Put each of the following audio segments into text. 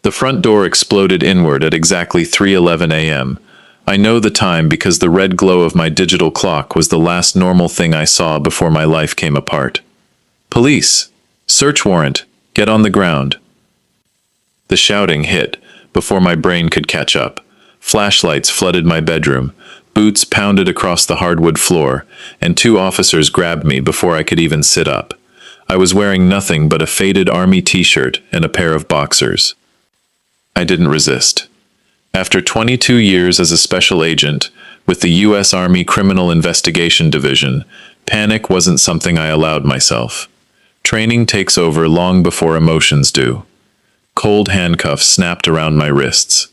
The front door exploded inward at exactly 3:11 a.m. I know the time because the red glow of my digital clock was the last normal thing I saw before my life came apart. Police! Search warrant! Get on the ground! The shouting hit before my brain could catch up. Flashlights flooded my bedroom, boots pounded across the hardwood floor, and 2 officers grabbed me before I could even sit up. I was wearing nothing but a faded army t-shirt and a pair of boxers. I didn't resist. After 22 years as a special agent with the U.S. Army Criminal Investigation Division, panic wasn't something I allowed myself. Training takes over long before emotions do. Cold handcuffs snapped around my wrists.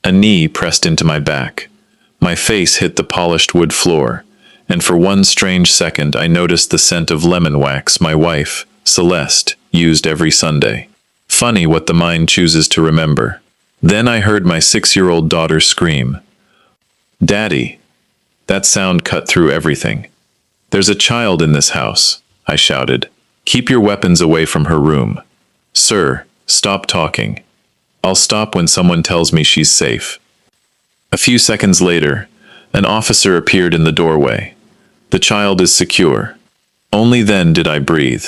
A knee pressed into my back. My face hit the polished wood floor, and for one strange second I noticed the scent of lemon wax my wife, Celeste, used every Sunday. Funny what the mind chooses to remember. Then I heard my 6-year-old daughter scream. "Daddy!" That sound cut through everything. "There's a child in this house," I shouted. "Keep your weapons away from her room." "Sir, stop talking. I'll stop when someone tells me she's safe." A few seconds later, an officer appeared in the doorway. "The child is secure." Only then did I breathe.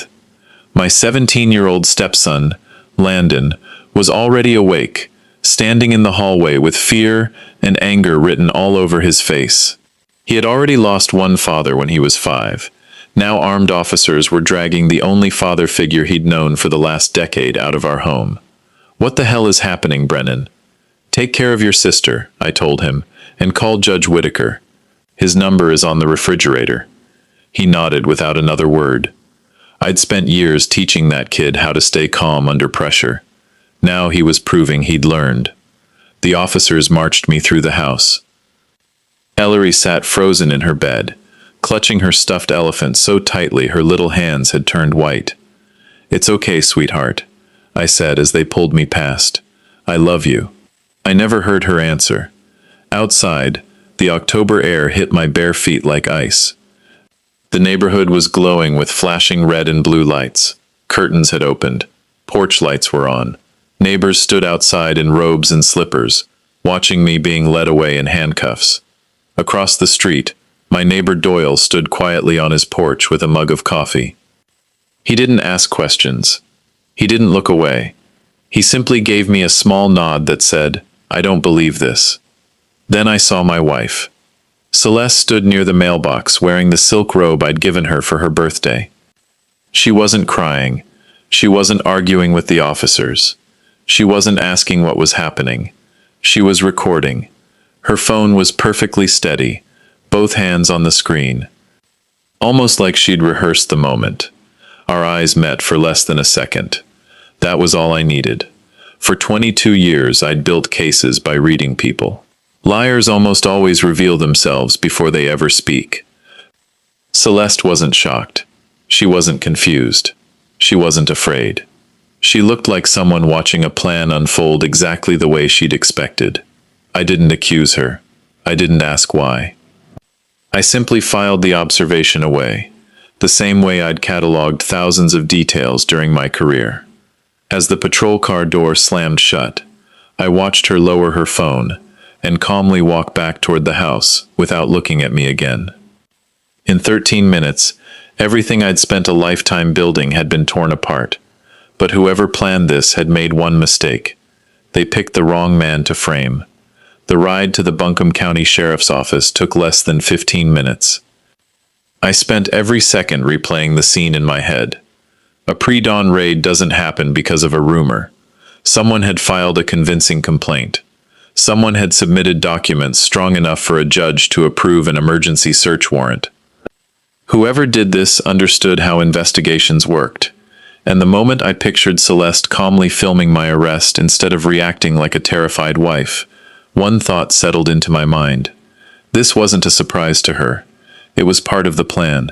My 17-year-old stepson, Landon, was already awake, standing in the hallway with fear and anger written all over his face. He had already lost one father when he was 5. Now armed officers were dragging the only father figure he'd known for the last decade out of our home. "What the hell is happening, Brennan?" "Take care of your sister," I told him, "and call Judge Whitaker. His number is on the refrigerator." He nodded without another word. I'd spent years teaching that kid how to stay calm under pressure. Now he was proving he'd learned. The officers marched me through the house. Ellery sat frozen in her bed, clutching her stuffed elephant so tightly her little hands had turned white. "It's okay, sweetheart," I said as they pulled me past. "I love you." I never heard her answer. Outside, the October air hit my bare feet like ice. The neighborhood was glowing with flashing red and blue lights. Curtains had opened. Porch lights were on. Neighbors stood outside in robes and slippers, watching me being led away in handcuffs. Across the street, my neighbor Doyle stood quietly on his porch with a mug of coffee. He didn't ask questions. He didn't look away. He simply gave me a small nod that said, "I don't believe this." Then I saw my wife. Celeste stood near the mailbox wearing the silk robe I'd given her for her birthday. She wasn't crying. She wasn't arguing with the officers. She wasn't asking what was happening. She was recording. Her phone was perfectly steady, both hands on the screen. Almost like she'd rehearsed the moment. Our eyes met for less than a second. That was all I needed. For 22 years, I'd built cases by reading people. Liars almost always reveal themselves before they ever speak. Celeste wasn't shocked. She wasn't confused. She wasn't afraid. She looked like someone watching a plan unfold exactly the way she'd expected. I didn't accuse her. I didn't ask why. I simply filed the observation away, the same way I'd cataloged thousands of details during my career. As the patrol car door slammed shut, I watched her lower her phone and calmly walk back toward the house without looking at me again. In 13 minutes, everything I'd spent a lifetime building had been torn apart. But whoever planned this had made one mistake. They picked the wrong man to frame. The ride to the Buncombe County Sheriff's Office took less than 15 minutes. I spent every second replaying the scene in my head. A pre-dawn raid doesn't happen because of a rumor. Someone had filed a convincing complaint. Someone had submitted documents strong enough for a judge to approve an emergency search warrant. Whoever did this understood how investigations worked. And the moment I pictured Celeste calmly filming my arrest instead of reacting like a terrified wife, one thought settled into my mind. This wasn't a surprise to her. It was part of the plan.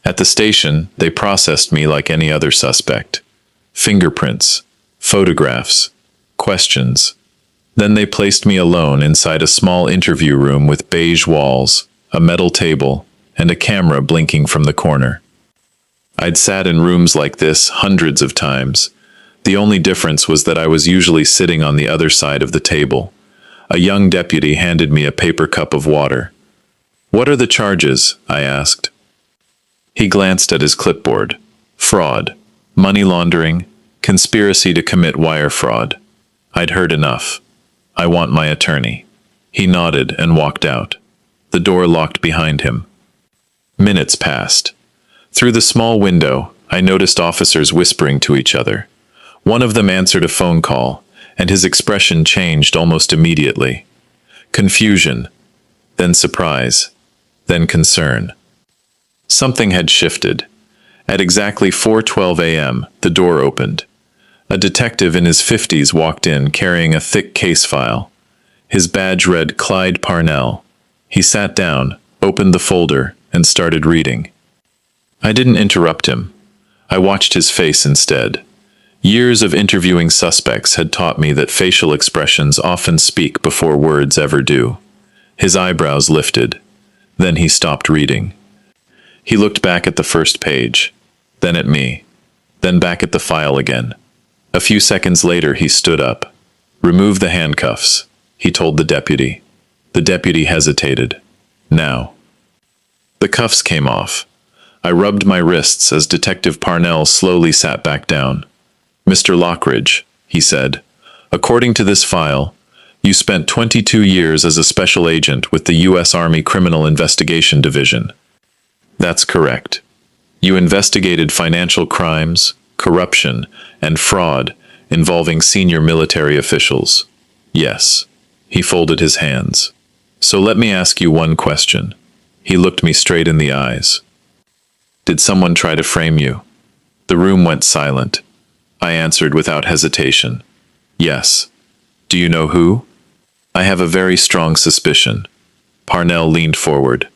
At the station, they processed me like any other suspect. Fingerprints, photographs, questions. Then they placed me alone inside a small interview room with beige walls, a metal table, and a camera blinking from the corner. I'd sat in rooms like this hundreds of times. The only difference was that I was usually sitting on the other side of the table. A young deputy handed me a paper cup of water. "What are the charges?" I asked. He glanced at his clipboard. "Fraud, money laundering, conspiracy to commit wire fraud." I'd heard enough. "I want my attorney." He nodded and walked out. The door locked behind him. Minutes passed. Through the small window, I noticed officers whispering to each other. One of them answered a phone call, and his expression changed almost immediately. Confusion, then surprise, then concern. Something had shifted. At exactly 4:12 a.m., the door opened. A detective in his 50s walked in carrying a thick case file. His badge read Clyde Parnell. He sat down, opened the folder, and started reading. I didn't interrupt him. I watched his face instead. Years of interviewing suspects had taught me that facial expressions often speak before words ever do. His eyebrows lifted. Then he stopped reading. He looked back at the first page, then at me, then back at the file again. A few seconds later, he stood up. "Remove the handcuffs," he told the deputy. The deputy hesitated. "Now." The cuffs came off. I rubbed my wrists as Detective Parnell slowly sat back down. "Mr. Lockridge," he said, "according to this file, you spent 22 years as a special agent with the U.S. Army Criminal Investigation Division." "That's correct. You investigated financial crimes, corruption, and fraud involving senior military officials." "Yes." He folded his hands. "So let me ask you one question." He looked me straight in the eyes. "Did someone try to frame you?" The room went silent. I answered without hesitation. "Yes." "Do you know who?" "I have a very strong suspicion." Parnell leaned forward.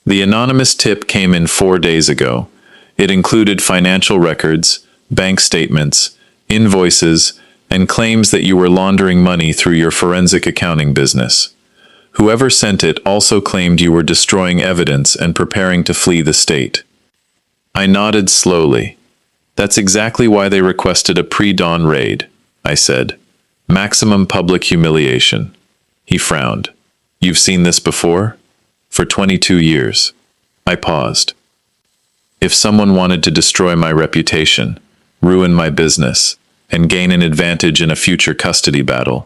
"The anonymous tip came in 4 days ago. It included financial records, bank statements, invoices, and claims that you were laundering money through your forensic accounting business. Whoever sent it also claimed you were destroying evidence and preparing to flee the state." I nodded slowly. "That's exactly why they requested a pre-dawn raid," I said. "Maximum public humiliation." He frowned. "You've seen this before?" "For 22 years." I paused. "If someone wanted to destroy my reputation, ruin my business, and gain an advantage in a future custody battle,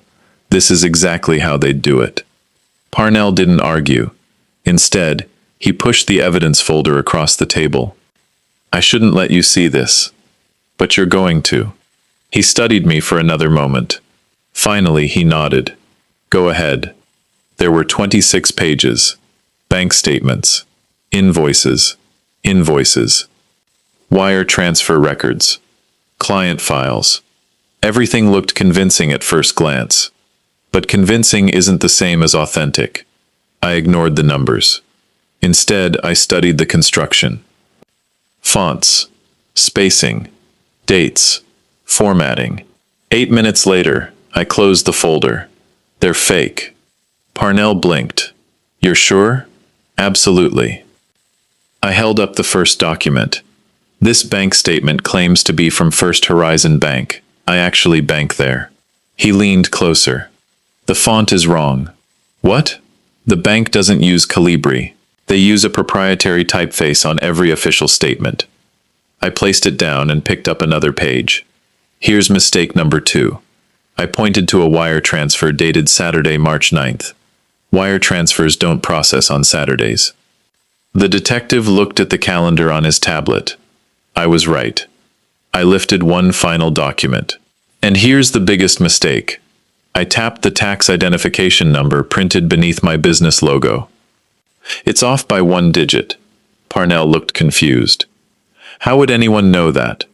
this is exactly how they'd do it." Parnell didn't argue. Instead, he pushed the evidence folder across the table. "I shouldn't let you see this, but you're going to." He studied me for another moment. Finally, he nodded. "Go ahead." There were 26 pages. Bank statements, invoices, wire transfer records, client files. Everything looked convincing at first glance. But convincing isn't the same as authentic. I ignored the numbers. Instead, I studied the construction. Fonts, spacing, dates, formatting. 8 minutes later, I closed the folder. "They're fake." Parnell blinked. "You're sure?" "Absolutely." I held up the first document. "This bank statement claims to be from First Horizon Bank. I actually bank there." He leaned closer. "The font is wrong." "What?" "The bank doesn't use Calibri. They use a proprietary typeface on every official statement." I placed it down and picked up another page. "Here's mistake number 2. I pointed to a wire transfer dated Saturday, March 9th. Wire transfers don't process on Saturdays. The detective looked at the calendar on his tablet. I was right. I lifted one final document. And here's the biggest mistake. I tapped the tax identification number printed beneath my business logo. It's off by 1 digit. Parnell looked confused. How would anyone know that?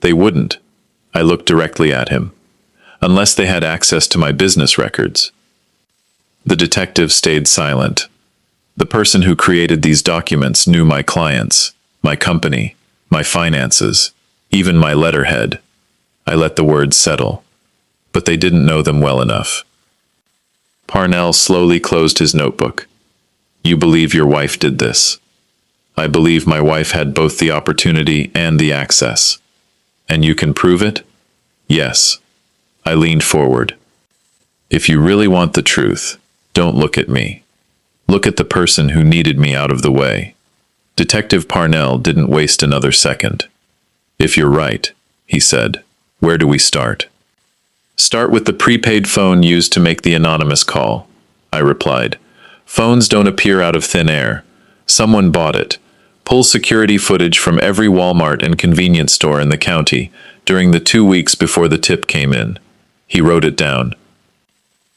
They wouldn't. I looked directly at him. Unless they had access to my business records. The detective stayed silent. The person who created these documents knew my clients, my company, my finances, even my letterhead. I let the words settle. But they didn't know them well enough. Parnell slowly closed his notebook. You believe your wife did this. I believe my wife had both the opportunity and the access. And you can prove it? Yes. I leaned forward. If you really want the truth, don't look at me. Look at the person who needed me out of the way. Detective Parnell didn't waste another second. If you're right, he said, where do we start? Start with the prepaid phone used to make the anonymous call, I replied. Phones don't appear out of thin air. Someone bought it. Pull security footage from every Walmart and convenience store in the county during the 2 weeks before the tip came in. He wrote it down.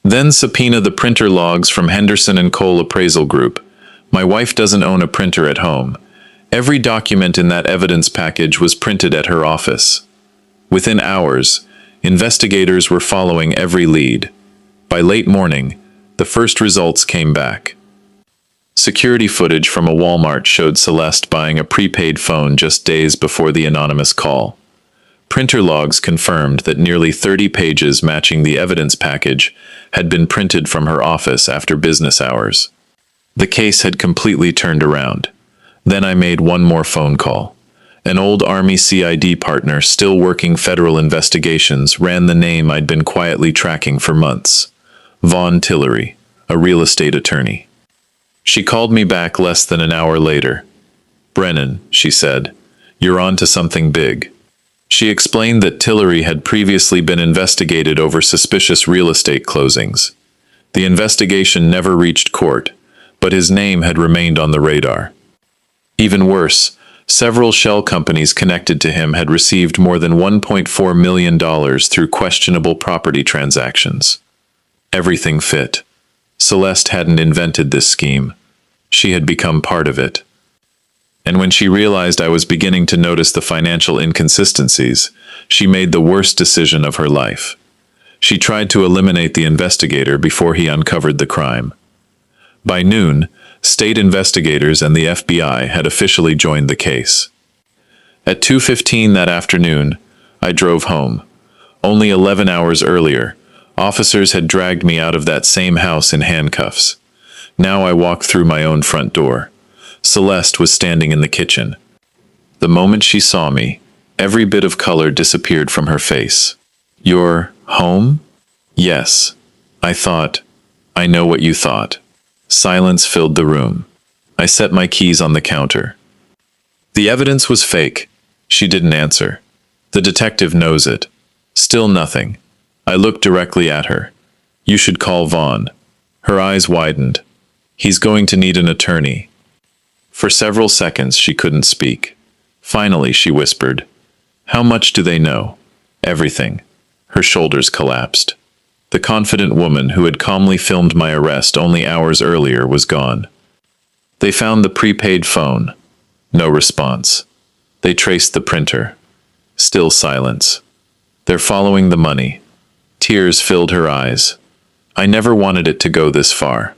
Then subpoena the printer logs from Henderson and Cole Appraisal Group. My wife doesn't own a printer at home. Every document in that evidence package was printed at her office. Within hours, investigators were following every lead. By late morning, the first results came back. Security footage from a Walmart showed Celeste buying a prepaid phone just days before the anonymous call. Printer logs confirmed that nearly 30 pages matching the evidence package had been printed from her office after business hours. The case had completely turned around. Then I made one more phone call. An old Army CID partner still working federal investigations ran the name I'd been quietly tracking for months. Vaughn Tillery, a real estate attorney. She called me back less than an hour later. Brennan, she said, you're on to something big. She explained that Tillery had previously been investigated over suspicious real estate closings. The investigation never reached court, but his name had remained on the radar. Even worse, several shell companies connected to him had received more than $1.4 million through questionable property transactions. Everything fit. Celeste hadn't invented this scheme. She had become part of it. And when she realized I was beginning to notice the financial inconsistencies, she made the worst decision of her life. She tried to eliminate the investigator before he uncovered the crime. By noon, state investigators and the FBI had officially joined the case. At 2:15 that afternoon, I drove home. Only 11 hours earlier, officers had dragged me out of that same house in handcuffs. Now I walked through my own front door. Celeste was standing in the kitchen. The moment she saw me, every bit of color disappeared from her face. You're home? Yes. I thought. I know what you thought. Silence filled the room. I set my keys on the counter. The evidence was fake. She didn't answer. The detective knows it. Still nothing. I looked directly at her. You should call Vaughn. Her eyes widened. He's going to need an attorney. For several seconds she couldn't speak. Finally she whispered, How much do they know? Everything. Her shoulders collapsed. The confident woman who had calmly filmed my arrest only hours earlier was gone. They found the prepaid phone. No response. They traced the printer. Still silence. They're following the money. Tears filled her eyes. I never wanted it to go this far.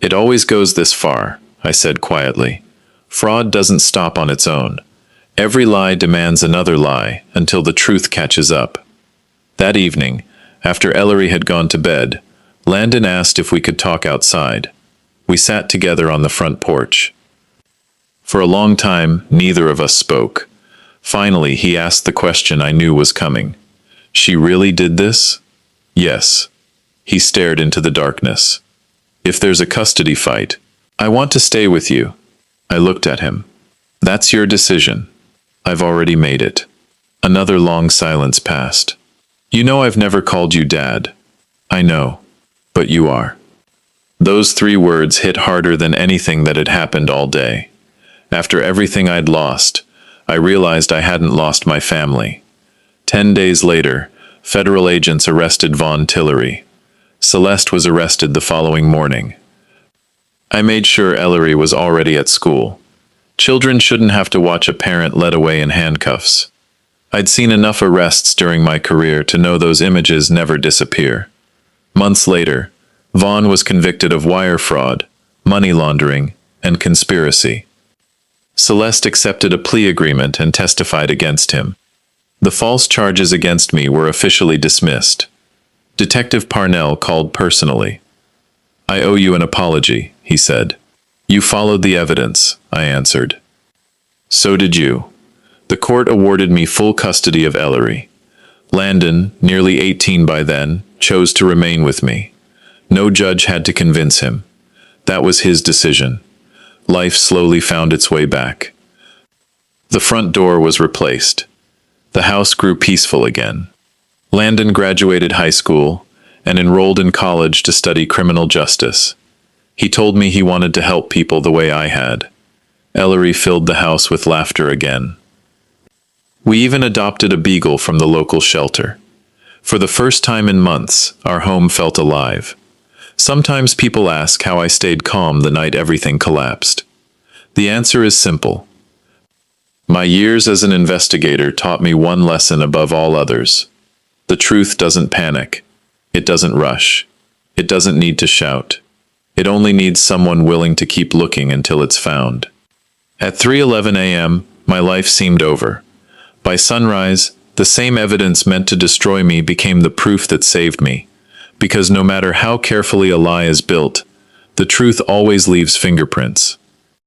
It always goes this far, I said quietly. Fraud doesn't stop on its own. Every lie demands another lie until the truth catches up. That evening, after Ellery had gone to bed, Landon asked if we could talk outside. We sat together on the front porch. For a long time, neither of us spoke. Finally, he asked the question I knew was coming. She really did this? Yes. He stared into the darkness. If there's a custody fight, I want to stay with you. I looked at him. That's your decision. I've already made it. Another long silence passed. You know I've never called you Dad. I know. But you are. Those 3 words hit harder than anything that had happened all day. After everything I'd lost, I realized I hadn't lost my family. 10 days later, federal agents arrested Vaughn Tillery. Celeste was arrested the following morning. I made sure Ellery was already at school. Children shouldn't have to watch a parent led away in handcuffs. I'd seen enough arrests during my career to know those images never disappear. Months later, Vaughn was convicted of wire fraud, money laundering, and conspiracy. Celeste accepted a plea agreement and testified against him. The false charges against me were officially dismissed. Detective Parnell called personally. I owe you an apology, he said. You followed the evidence, I answered. So did you. The court awarded me full custody of Ellery. Landon, nearly 18 by then, chose to remain with me. No judge had to convince him. That was his decision. Life slowly found its way back. The front door was replaced. The house grew peaceful again. Landon graduated high school and enrolled in college to study criminal justice. He told me he wanted to help people the way I had. Ellery filled the house with laughter again. We even adopted a beagle from the local shelter. For the first time in months, our home felt alive. Sometimes people ask how I stayed calm the night everything collapsed. The answer is simple. My years as an investigator taught me one lesson above all others. The truth doesn't panic. It doesn't rush. It doesn't need to shout. It only needs someone willing to keep looking until it's found. At 3:11 a.m., my life seemed over. By sunrise, the same evidence meant to destroy me became the proof that saved me. Because no matter how carefully a lie is built, the truth always leaves fingerprints.